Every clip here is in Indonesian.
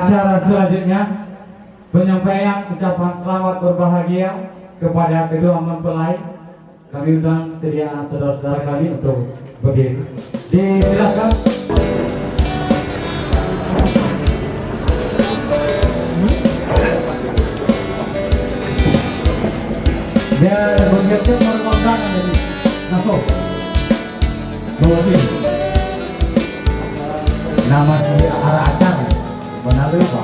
acara selanjutnya penyampaian ucapan selamat berbahagia kepada kedua mempelai. Kami undang sediaan saudara-saudara kami untuk berdiri. Disilakan. Dan begitu merupakan dari Naso Bodi nama si arah acara benar lupa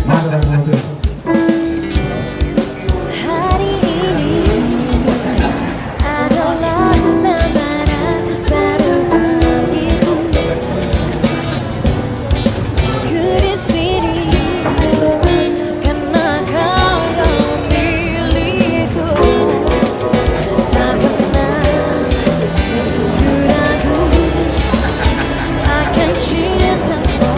mana mobil. Hari ini adalah lamaran baru bagiku. Ku di sini karena kau yang milikku. Tak pernah ku ragu akan cintamu.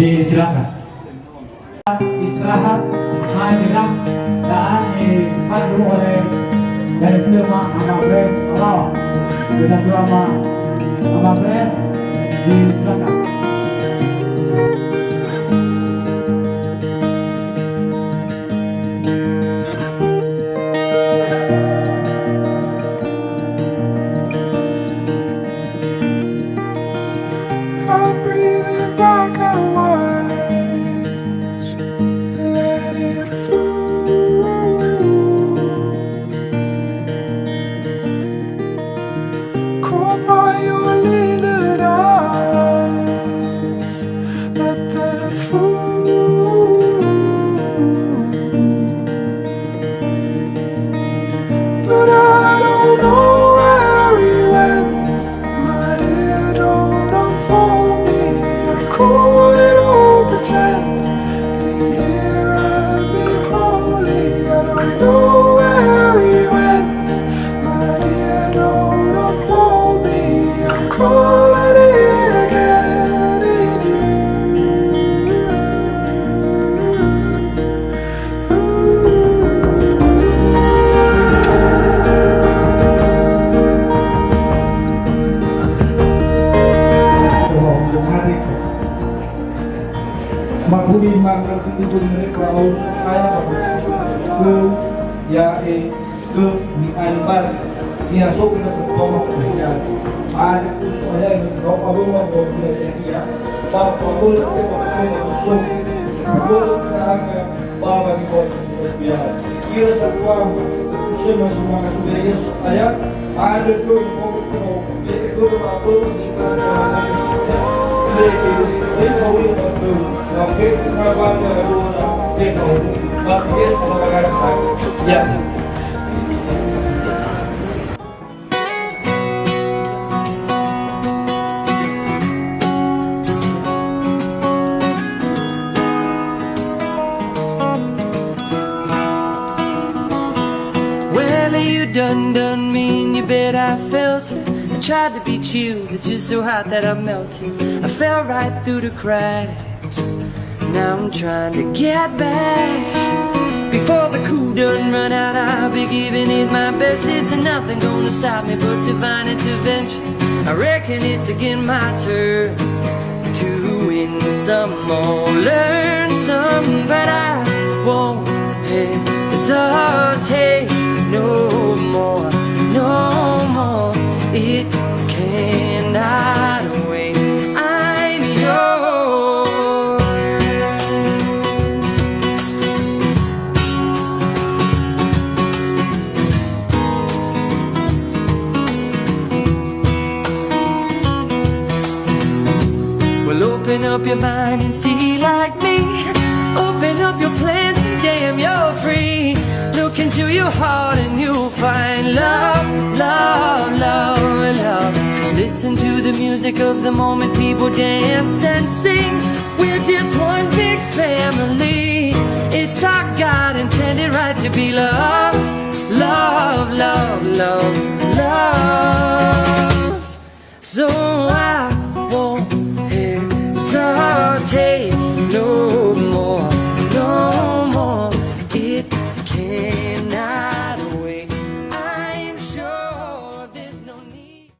Disilakan. Istirahat hanya dan dipandu oleh dari firma Amabrem Allah dengan drama Amabrem. Disilakan. I'm breathing back I watch, let it through. Caught by your little eyes, let them fool. But I don't know where he went, my dear, don't unfold me. I call it all pretend, be here and be holy. I don't know where he went, my dear, don't unfold me. I'm calling it again in Makuli mangan timbul mereka kaya ke ya ke ni anbar ni asok na toma ya ada saya ini roh abang mau ya bab abang ke so abang sekarang bab ni kau ya kira semua semua semua sudah ya saya ada tu mau itu abang ni ini kau ini masuk oke trabalho de novo mas mesmo no lugar ya. Well, you done me and you bet I felt it. I tried to beat you, but you're so hot that I melted. I fell right through the cracks. Now I'm trying to get back. Before the cool done run out, I'll be giving it my best. Isn't nothing gonna stop me but divine intervention. I reckon it's again my turn to win some or learn some, but I won't hesitate no more, no more. It cannot wait. I'm yours. Well, open up your mind and see like me. Open up your plans and damn, you're free. Look into your heart and you'll find love, love, love, love. Listen to the music of the moment, people dance and sing. We're just one big family. It's our God intended right to be loved, love, love, love, love. So I won't hesitate no more, no more. It cannot wait. I'm sure there's no need.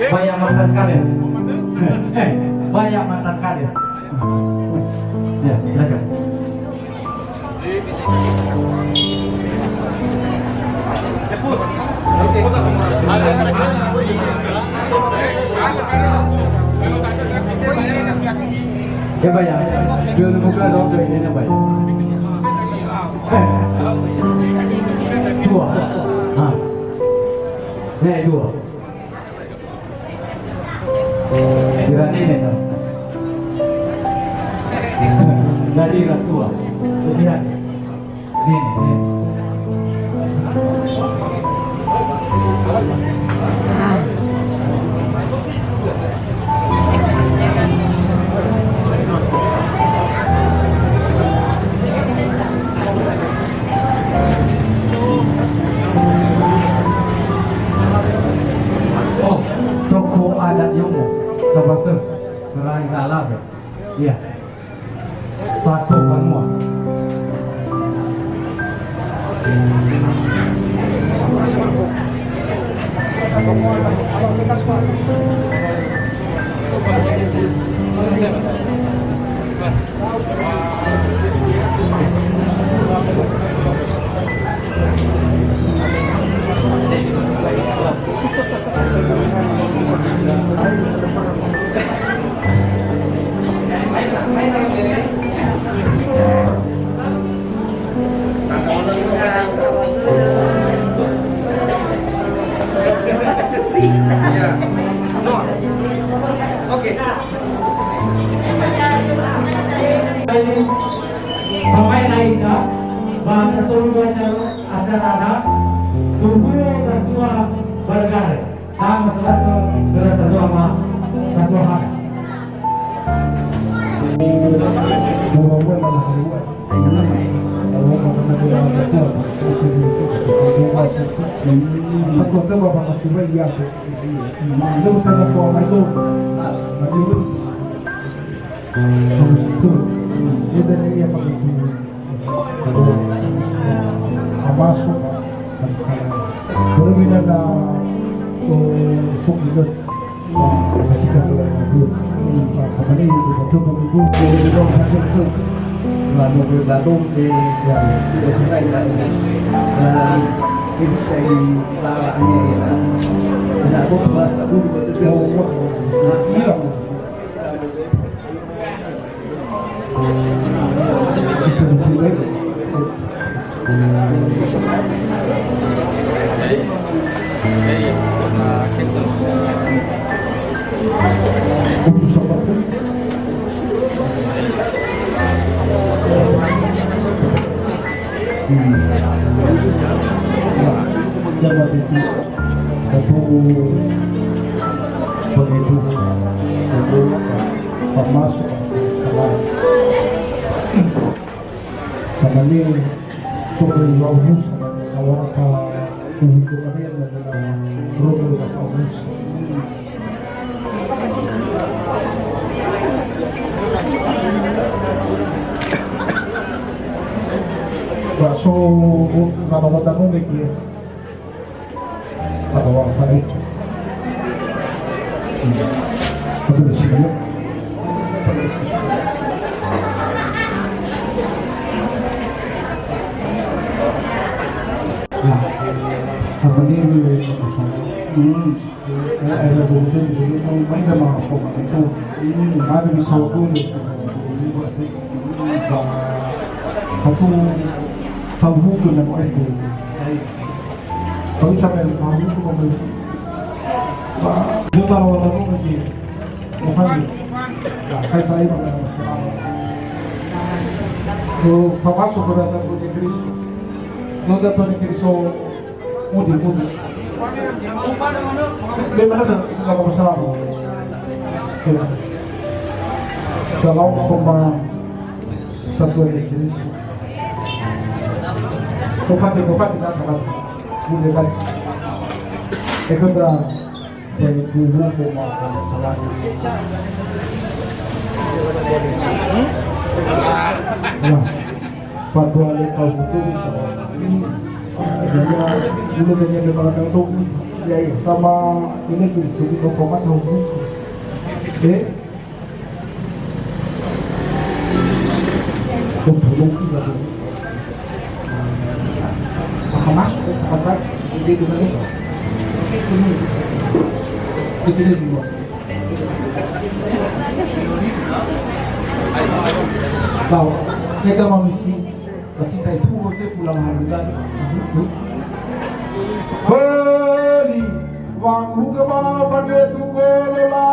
Banyak mantan kades. Banyak mantan kades. Ya, silakan. Ya banyak. Jual buka dong ini banyak. Dua. Naik dua. Kira ini dah. Jadi tua. Lihat. Ini. Oh, toko adat Yomo. Sebab tu, orang salah. Ya. Satu semua. Sampai naik dah, bahasa turun acara tunggu dan tua bergar, sama satu satu hak. Masuk berbeda na sukidot masih kalau itu kembali itu minggu dari dong hasil itu lalu bergabung di yang sudah mulai dari ini saya larangnya ya tidak buat aku betul iya untuk seperti jabat itu satu begitu itu masuk karena ini sobre bagus awal apa kehidupannya adalah roda bagus. Bakso nama katamu begini, atau apa itu? Tapi di sini, nah, apa ini? Ada bukan jadi mana mau itu? Ada bisa pun satu tahu tu nak itu. Kalau sampai tahu tu boleh. Dia tahu orang tu lagi. Bukan. Saya saya mana masalah. So, pamasok pada satu di Kristo. Nada tu di Kristo mudi. Dia mana tak masalah. Salam kepada satu di Kristo. Bukan tidak salah, boleh kan? Itu dah dari dulu memang salah. Nah, pada kau itu dia dulu dia dekat itu, sama ini jadi dokumen hukum. Untuk juga. Masuk ke tempat di dunia ini. Itu dia semua. Tahu, kita manusia, kita itu boleh pulang hari dan holy. Panghuga pada tunggola.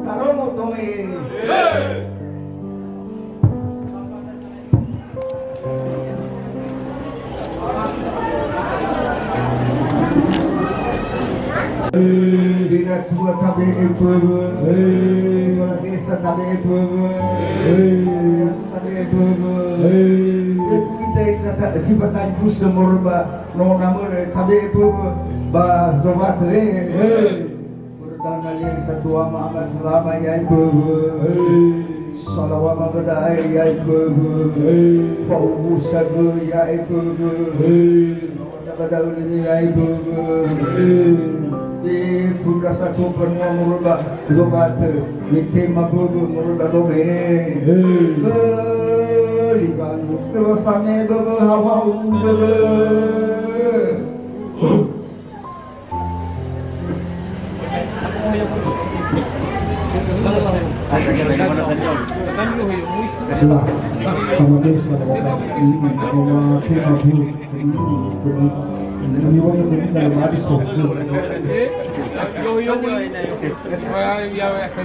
Karomo tome. Dina tua tabe epubu. Wala desa tabe epubu. Tabe epubu. Kita kata sifatan busa morba no namun tabe epubu ba dobat Perdana yang satu ama selama ya epubu. Salawama badai ya epubu. Faubu sabu ya epubu. Badau ini ya epubu. Di fuga satu penuh murba dobat ni tema bubu murba dobe liban mustro sane bubu hawa bubu Itulah kemudian setelah tema bubu kami mau yang dalam hadis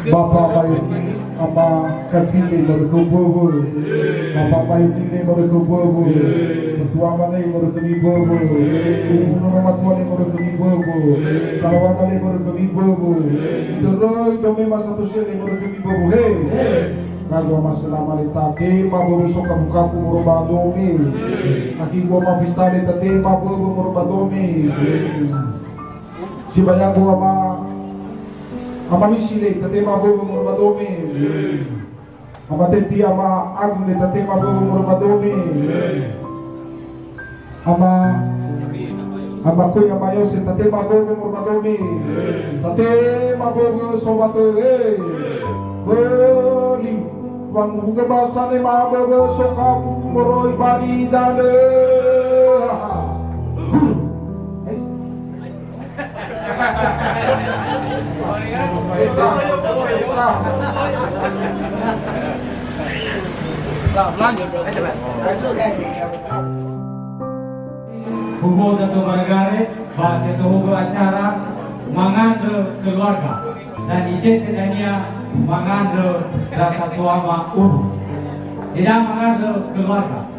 Bapak bayu ama kasih berkumpul Bapak bayu ini berkumpul setua mana yang berkumpul ibu nama tua yang berkumpul salawat yang berkumpul terus kami masa tujuan yang berkumpul hei Nagwa masalah tate mabu soka bukaku murubadomi aki gua mafistale tate mabu murubadomi si bayago ama nisile tate mabu murubadomi ama teti ama agne tate mabu murubadomi ama koy ama yose tate mabu murubadomi tate mabu sobato beli Wang buka bahasa ni mahabaga sokafu meroi bari dale. Hugo Dato Bargare, Pak Dato Hugo acara mengandung keluarga dan izin sedania mengandung rasa tuama tidak mengandung keluarga.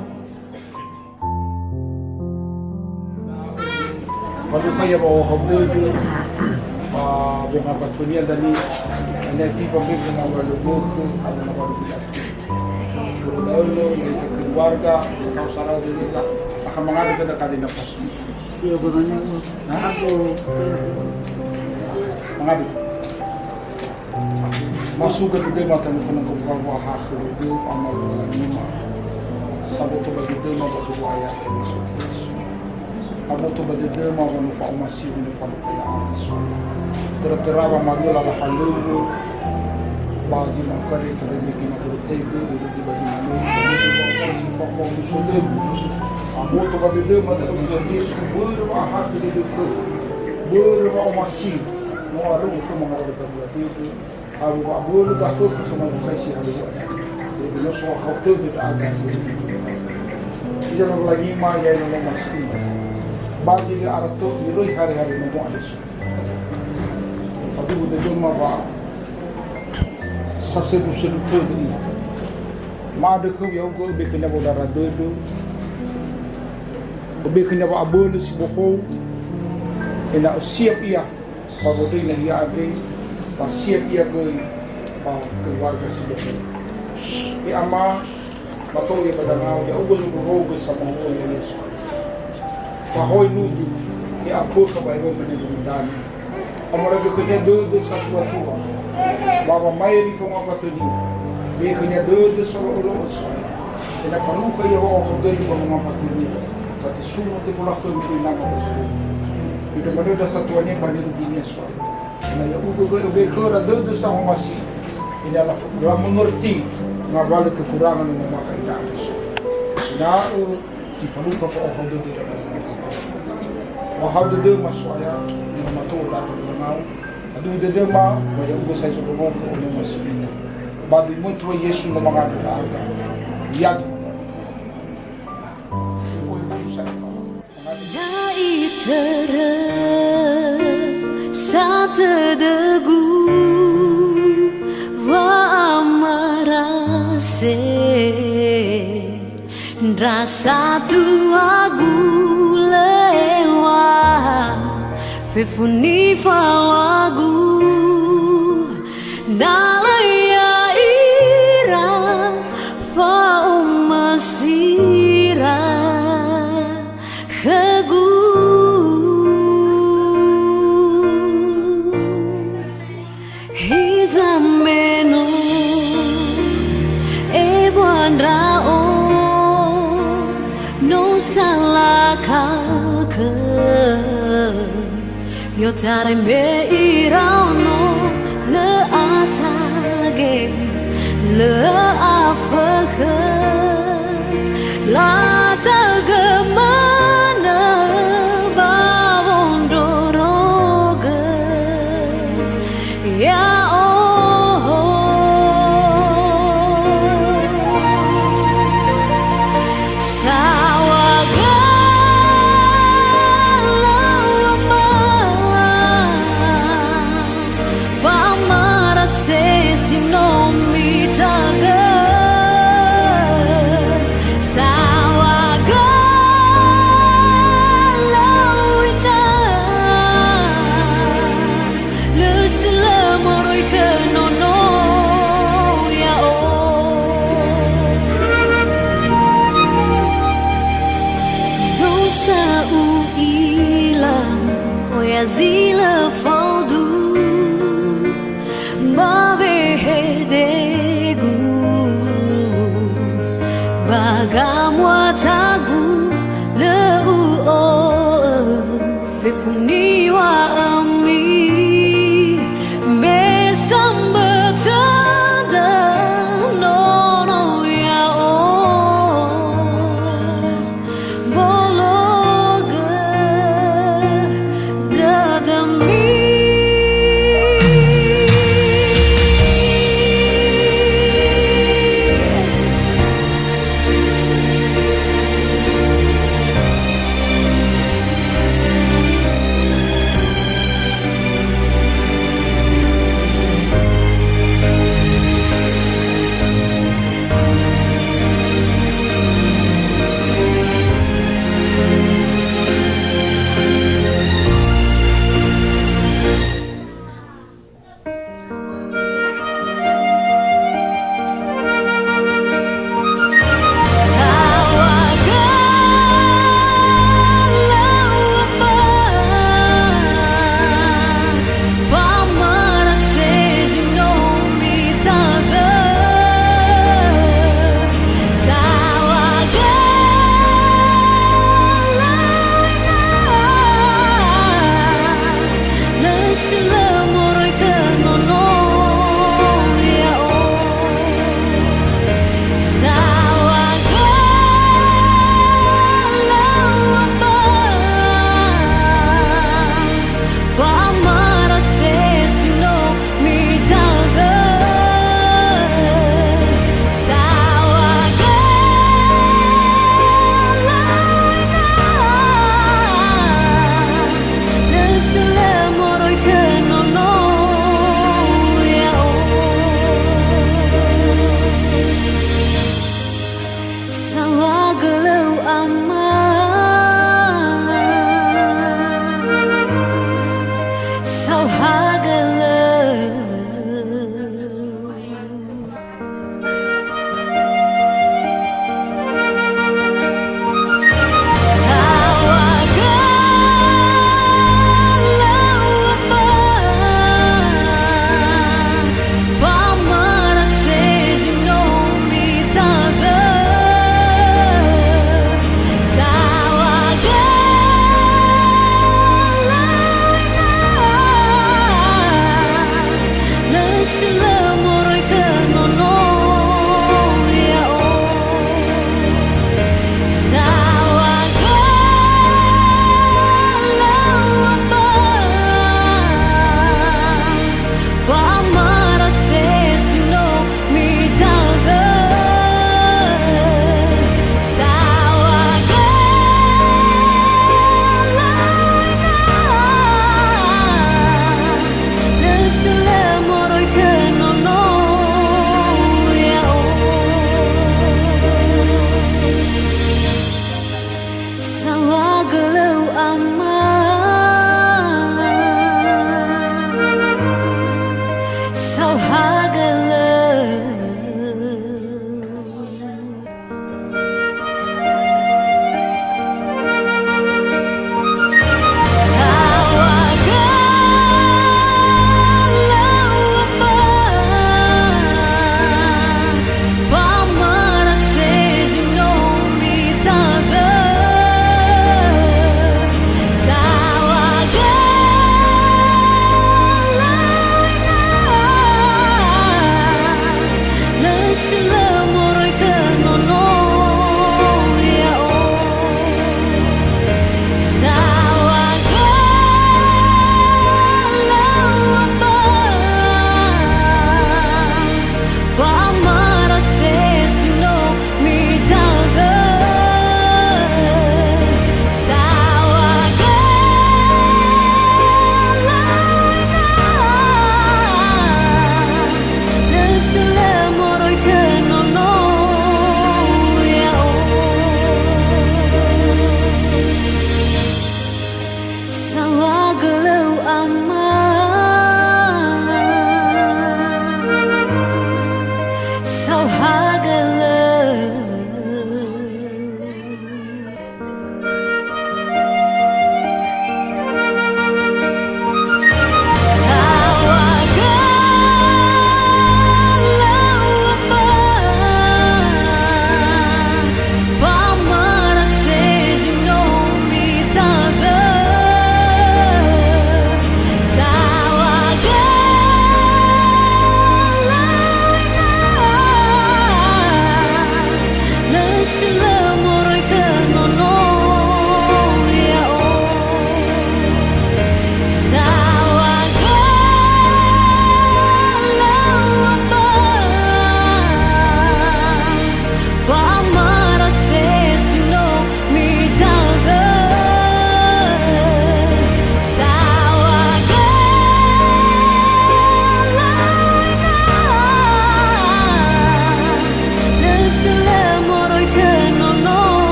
Kalau kaya bawa hobi itu, bunga patunya dari nanti pemilik dengan berlubuk ada nama kita. Kalau itu keluarga, kalau salah dia akan mengadu kedekatan pasti. Iya bagaimana aku mengadu. Masuk ke dalam telefon aku bawa hasil itu amal lima. Sabo tu bagi dia mau bawa ayat Yesus. Abo tu bagi dia mau bawa masih ini falu Yesus. Terteraba magula la halu. Bazi makari terjadi kena bertemu di bagi malu. Si fakon sudah. Abo tu bagi dia mau bawa Yesus berwa hasil itu. Berwa masih. Mau ada untuk mengarahkan itu. Abu Abu dah tu sama bukan sih Abu. Jadi lo soal hotel tu dah agak sih. Jangan lagi mah yang nama masih. Bagi dia arah tu milih hari-hari nama ada sih. Tapi bukan cuma bah sasebu sedu tu ni. Mada kau yang kau bekenya bodara tu. Bekenya bah Abu lu si bohong. Ina siap ia. Baru dia ni ia ada. Siap ia ke keluarga sendiri. Di ama matau ia pada ngau dia ubah beroga sama orang Yesus. Bahoy nuju ia afur kepada orang menentukan. Amara kekenya dua satu tua. Bapa mai ni kau apa tu ni? Dia kekenya dua seorang orang. Ina kamu kaya orang tu ni kau apa tu ni? Tapi semua tu pula kau mesti nak apa tu? Itu mana dah satuannya pada dunia Yesus. Nah, ya ugo bekor ada sama masih. Ini adalah dalam mengerti ngabal kekurangan yang memakai daging. Nah, si faluka kau hadu dia. Hadu dia masuknya yang matur dan mengenal. Adu dia mah, banyak ugo saya suruh ngomong oleh masih. Bagi mutu Yesus memangadu harga. Yag. Naik terang tedegu wa amarase rasa tuagu lewa fefuni falagu dalaya ira fa umasira khegu hizameno e buandrao no salaka yo tare me irano le atage le afakhe la tagamana bawondoroge ya zila faldu mavehedegu bagamuatagu leu o fefuni wa ami mesambetada nono ya o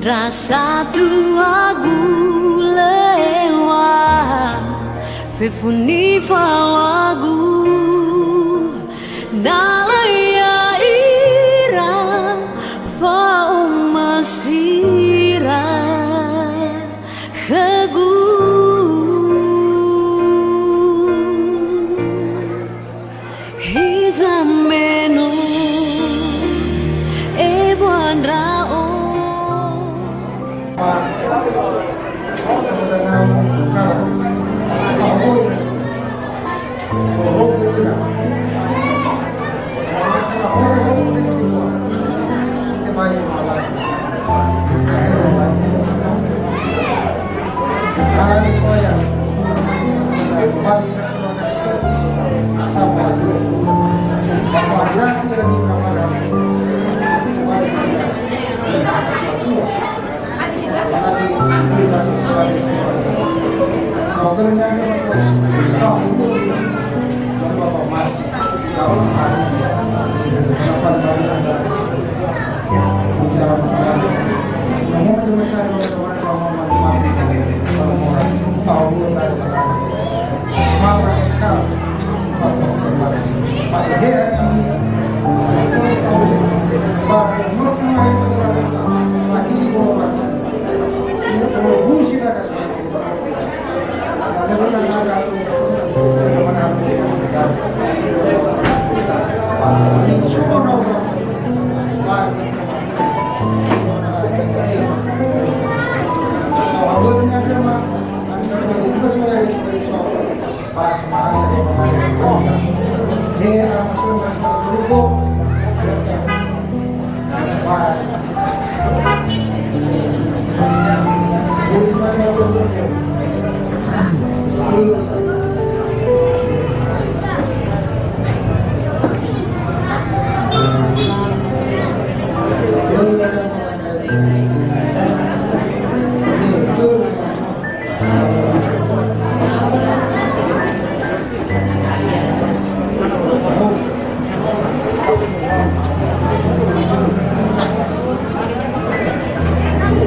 rasa tua gulewa fefuni falagu nalaya ira fa umasira khegu hizameno ebuandrao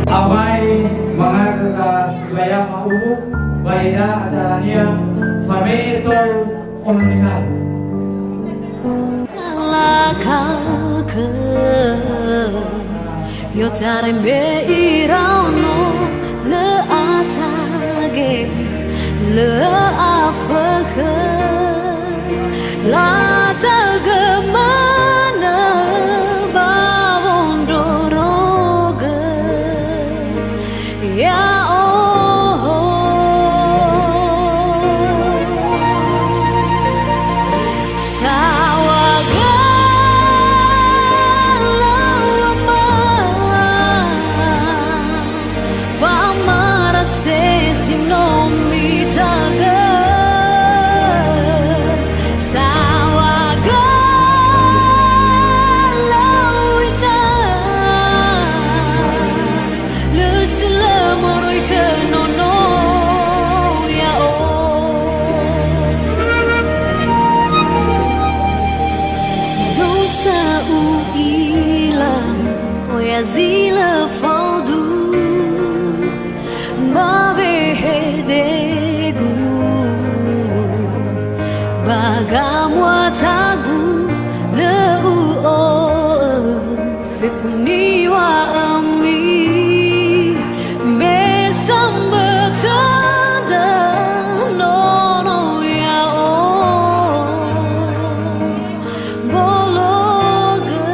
Amai mengarah wilayah Maumu baida acaranya mame itu onunihan kau ke yo tare me irano le atage le afakhe la tagemana bavondoroge ya Zila faldu babe hedegu bagamwatagu leu o fefuni wa ami besambata no no ya o bologe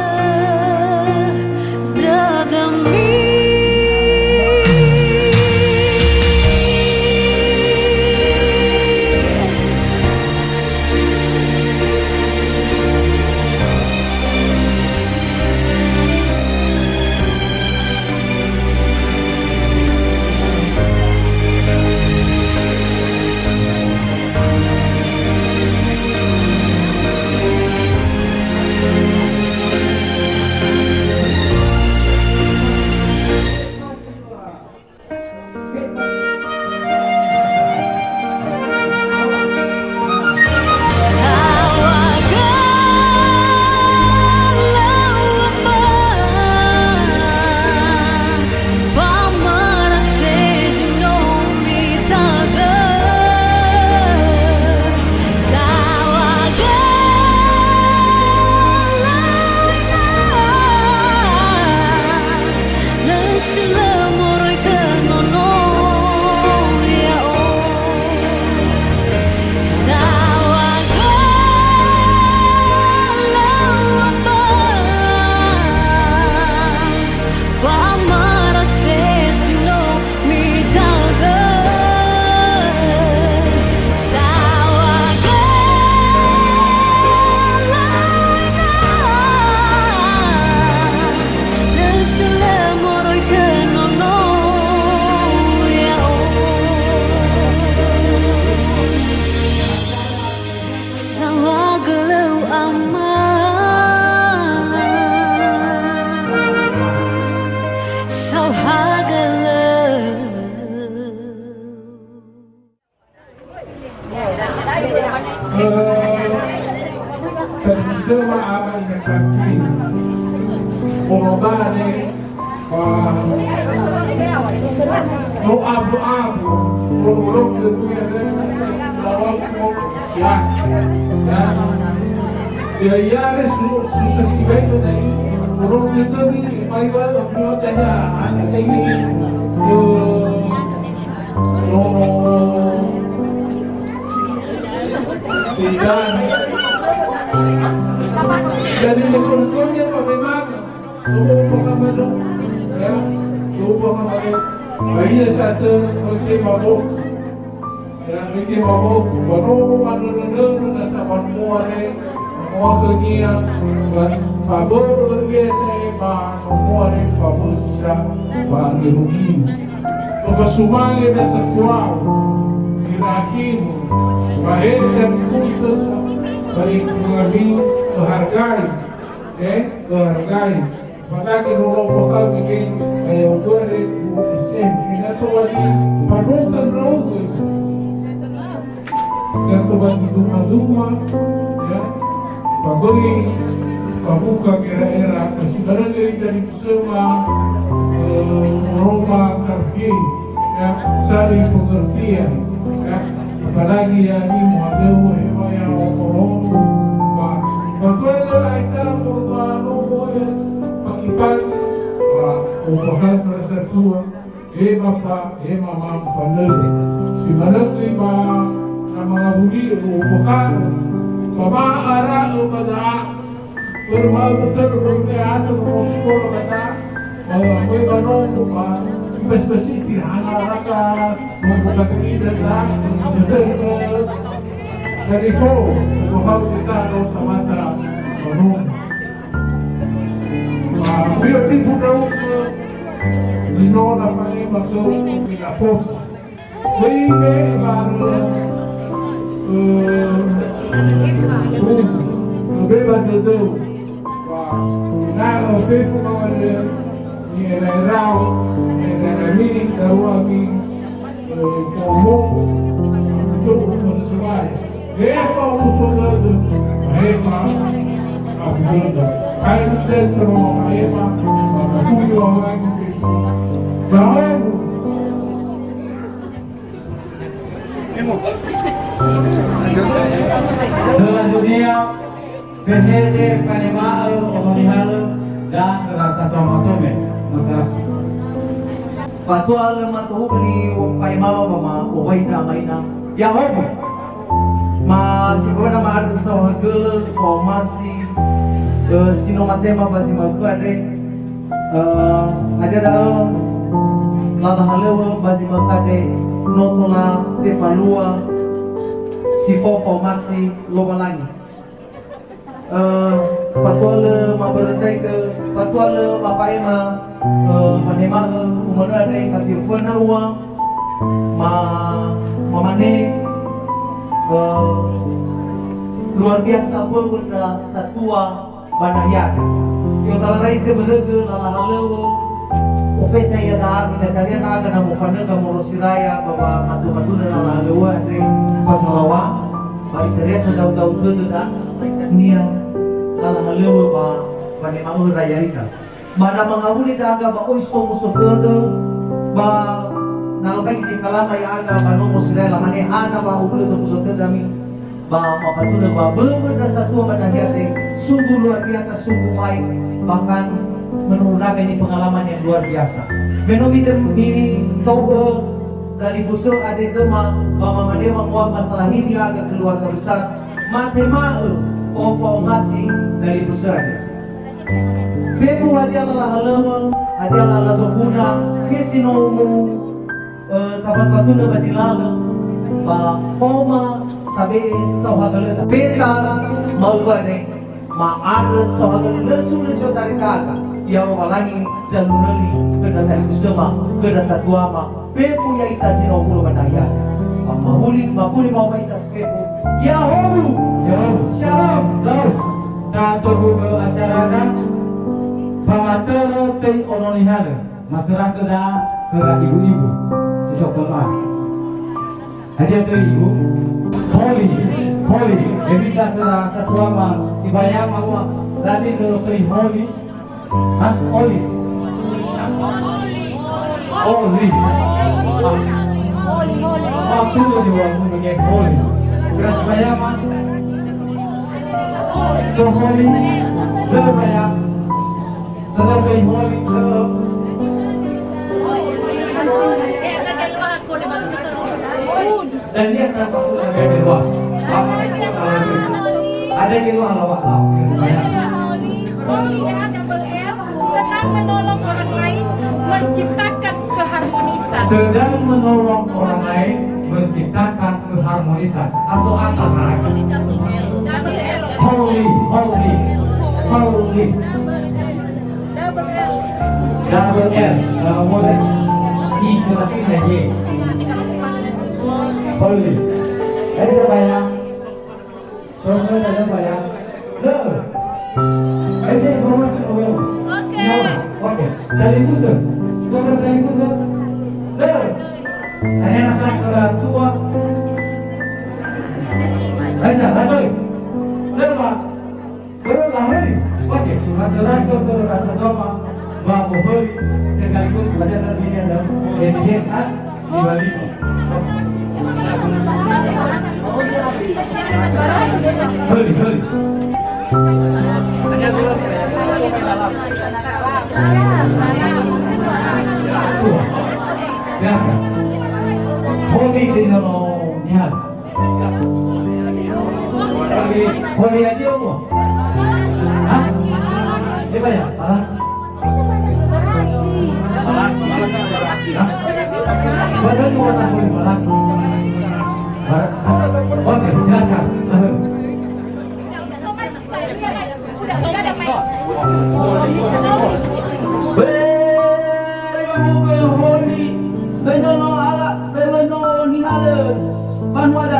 Semua apa yang kami Orobane no abu-abu Rulung itu yang ya ya yares susah sih itu nih Rulung itu nih paling tanya anak ini sidang jadi menurutnya memang lupa bahaya satu mungkin mabuk baru mana sama muare mau kerja favor biasa muare favor sisa baru rugi Opa sumali na sa kuwaw, hirahin, bahir dan khusus, balik mengambil kehargai, kehargai. Maka kinulong po kami bikin ayaw ko rin bukisin. Kinatuwali, panutan na ako. Kinatuwali duma-duma, pagoy, pabuka kira-kira, kasi barangay dari semua Roma Karfi, saling pengertian, apalagi yang ini muadawu yang orang Pagkala ay tapos pag-ipag upahan para sa tuwa, mamang panel. Si Managli ba ang mga huli o upahan, pamaara o madaa, pero mabutan o teatro o skolo kata, may banon o pa, ibas-basi, tinahanaraka, magpagkakita na, dari po, tuhaw kita sa mata, manong. Beautiful daw, lino na palimag daw, pinapos. Baby, parang, beba daw. Na, bebo mga ni Raw, ni Daruami, Pomong, ito, Suway. Eva usulado, Eva abunda. Kaya dentro Eva, kuyo ang aking Bravo. Selanjutnya PHD Panimau Omonihal dan Rasa Tomatome masyarakat. Fatwa matuho ni Panimau mama uhay na may na Yahoo. Siguro na maaari sa hagul o masih sino matema ba si magkade ada daw lalahalawa ba si magkade notola te palua si fofo masih lobalangi patwal maberentai ke patwal mapai manema umana dai kasih fana uang mamane luar biasa berbenda satua banayat. Yung tawaray ke berege lalahalawa ufeta ya dah kita cari naga na mufana ka morosiraya baba katu-katu na lalahalawa ade pasalawa ba interesa daw tudo da niya lalahalawa ba panimang raya ita. Mana mangahuli daga ba oy so tudo ba nalabay si kalamay aga manong sila lamane ana ba ulo sa puso dami ba mapatuloy ba berbeda satu pada sungguh luar biasa sungguh baik bahkan menurunkan ini pengalaman yang luar biasa menomi demi tahu dari puso ada kema bahwa dia membuat masalah ini agak keluarga besar matema fofo masih dari puso ada Fefu adalah halawa adalah sempurna kesinomu tapat patuna basilala ba forma tabe sahagalada peta malwane maara sahagalada lesu dari kaga yang walangi jalurali kena tali kusema kena satuama pepu ya itasino kulo badaya mahuli mau ita pepu ya hobu shalom na turbu acara pamatero teng ononihale masyarakat dah ke ibu-ibu Sok teman, hadiah tu ibu, Poli, holy. Jadi satu ama dibayang ama tadi dulu kali holy. Hah? Holy. Holy. Aku dulu mau pakai holy. Terus bayang ama. So holy. Dulu bayang. Dulu kali holy. Dan dia akan masuk ke kedua. Ada di luar lawak laut. Senang menolong orang lain, menciptakan keharmonisan. Sedang menolong orang lain menciptakan keharmonisan. Atau apa? Holy, holy, holy. Double L. Boleh. I tetapi Y. Holy. Ada bayang. Soalnya ada bayang. Le. Ada orang yang Oke. Dari itu. Soalnya dari itu. Le. Hanya nak orang tua. Aja, lagi. Le pak. Berulang lagi. Oke. Masalah itu rasa doa. Bapak beri sekaligus pada nanti ada editan di balik. Beri. Siapa? Holy di dalam niat. Holy aja apa? Hah? Apa ya? Betul mau tak boleh malam. Oke, silakan. Holy, benono ala, benono ni ala, panwada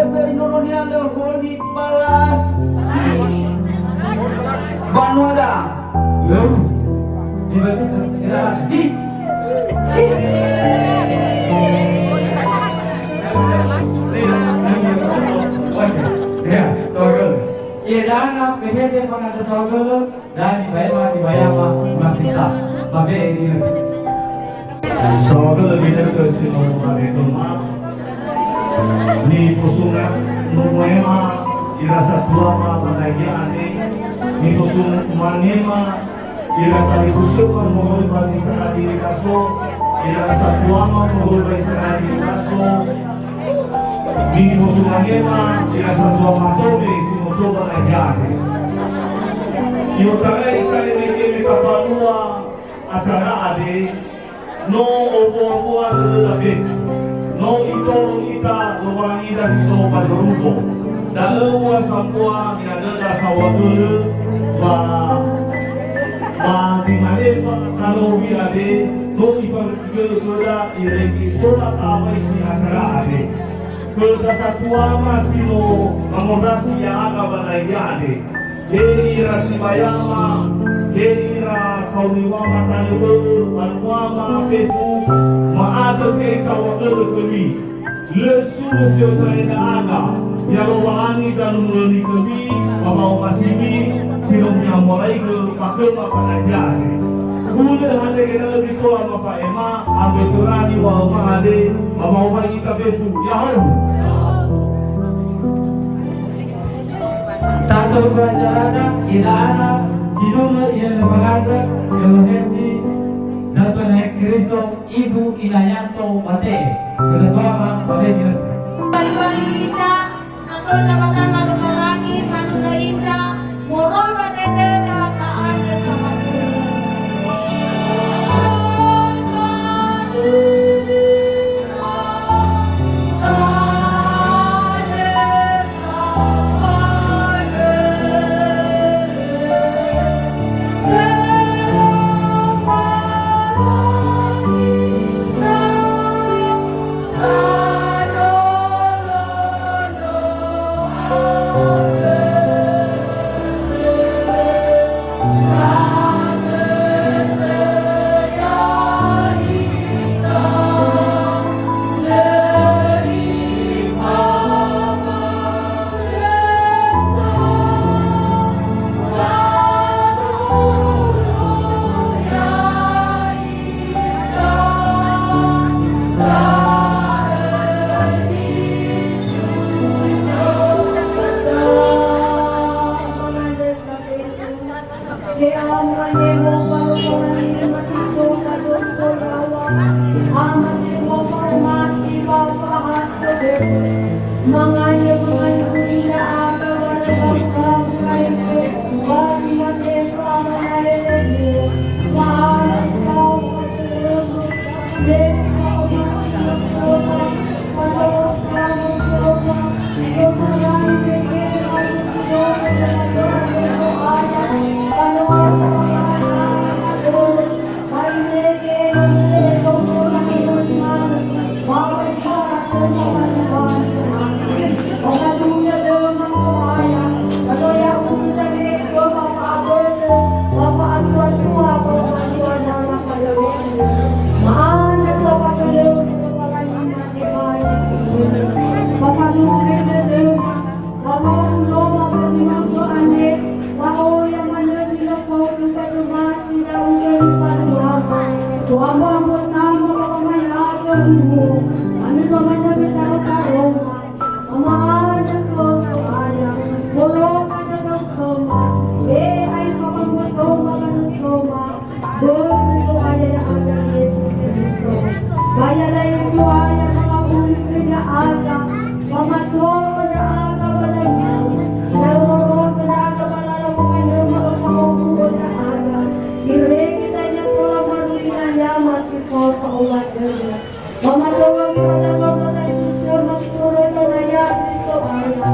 benono ni ala holy balas. Panwada. Idana behede pada sogol dan dibayar kita. Babe ini. Sogol kita kesini itu mah. Ni pusungan nuema irasa tua mah bahagia ani. Ni pusungan manema irasa dikusukan mohon bagi sekali kaso. Irasa tua mah mohon bagi sekali kaso. Ni pusungan manema irasa tua mah tobe soba ajari. Yo tagai sekali meke kapanua acara ade no obo ada tapi no itu kita luani dan soba berubo. Dan uas sampua ada sawatulu di mana kalau bi ade no ifar juga ireki sola apa isi acara ade. Kerja satu masih no mengodasi yang agak berlaiane. Hei rasi bayama, hei ra kauniwama tanu, manuama petu, maado sei sawakelu kami. Lesu sio traina aga, yang wani dan mulai kami, mamau masimi, silongnya mulai ke pakai apa najane. Kuda hande kita lebih tua apa ema, ambil turani wau mahade, mamau bagi kita petu, ya hau. Tato berjalan, ilaana, sidunga ina maganda, kelohesi, dato naik Kristo, ibu inayanto mate, ketua mate dia. Bali-balita, atau nabatan malumalaki, manulaita, murol batete na taan sama Oh ibu, ano naman na pinakakaroma, mamaanak ko sa kaya, mulo ka na ng soma, ay papamuto sa manusoma, doon sa kaya na ang Yesu Cristo. Kaya na Yesu kaya mga ulit na aga, pamato na aga panagyaw, naroro sa aga malalamukan ng mga pamuto na aga, direki na niya sa mga maruin yaman si Paul sa uwan nila. Mamatawag ito na mga tayo magturo ito na yakin sa aga.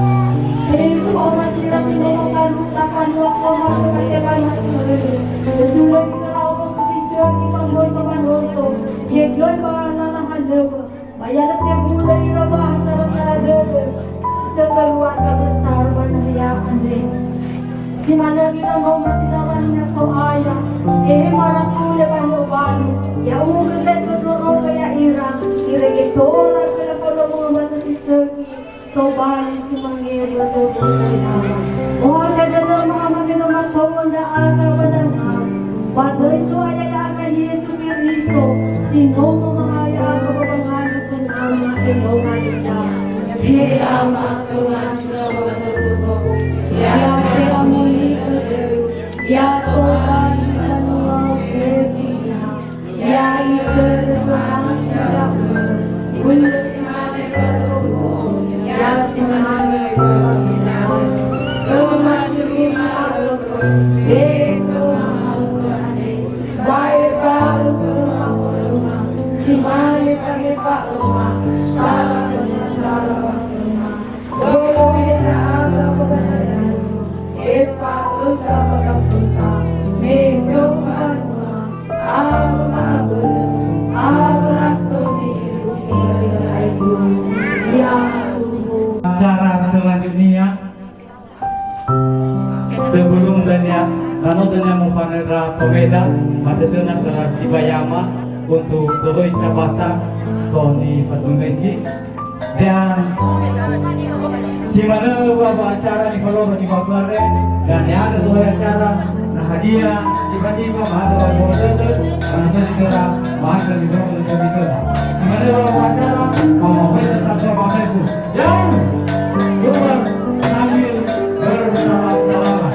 Sinito o masira sinumakalutan wag ko magkakailan na sinuri. Nasulat ito na ako posisyon ipanggoy ko manosto. Yegoy mga nanahanap. Mayalat niya gulay na bahasa rasado. Sa kaluan ka besar manahiyakan rin. Si managin ang goma sila kanina so aya. Marakule pa yung bali. Ya ugas ay tuturo kaya irang. Irigito lang sila po ng mga mata si Sergi. So bali si mangyari o tuturo kay naman. Mga ganda ng mga maginamatawa na aga ba na nga. Badoy so ay aga Yesu Cristo. Sino mo mga aga ba panganap ng ama kinuha nila. Hirama tumas sa mga tuto. Ya kaya muli ka ya Tuhan Allah berfirman, ya Tuhan Allah ulsimane bersuku, ya simane berfirman, kemasukin Allah beso Allah baik Allah simane pakai Allah salah salah boleh Allah kebenaran Eva udah berkata, minggu mana aku mabuk, aku lakukan itu, ya Tuhan. Acara selanjutnya sebelum danya Mufanera Komeda Matetuna Salah Sibayama untuk terus jabatan Sony Patungesi dan si mana bawa acara di kalau di Baklare dan yang ada sebuah acara nah hadiah tiba-tiba mahal bawa itu karena segera mahal dari bawah itu di mana bawa acara mau tetap sama itu yang luar sambil bersama-sama.